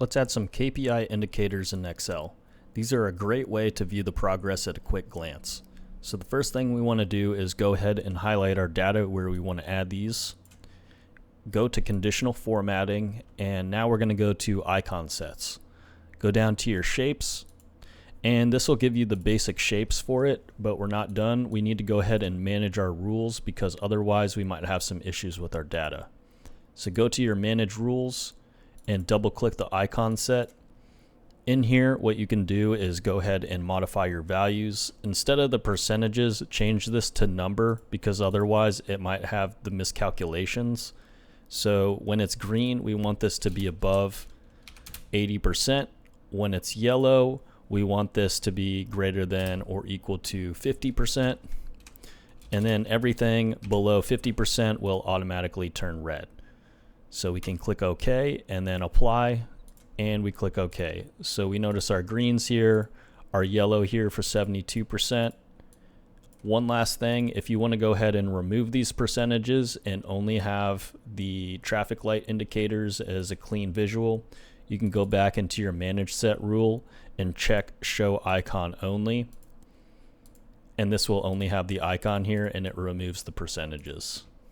Let's add some KPI indicators in Excel. These are a great way to view the progress at a quick glance. So the first thing we want to do is go ahead and highlight our data where we want to add these. Go to conditional formatting, and now we're going to go to icon sets. Go down to your shapes, and this will give you the basic shapes for it, but we're not done. We need to go ahead and manage our rules because otherwise we might have some issues with our data. So go to your manage rules and double click the icon set. In here, what you can do is go ahead and modify your values. Instead of the percentages, change this to number because otherwise it might have the miscalculations. So when it's green, we want this to be above 80%. When it's yellow, we want this to be greater than or equal to 50%. And then everything below 50% will automatically turn red. So we can click OK and then apply, and we click OK. So we notice our greens here, our yellow here for 72%. One last thing, if you want to go ahead and remove these percentages and only have the traffic light indicators as a clean visual, you can go back into your manage set rule and check show icon only. And this will only have the icon here, and it removes the percentages.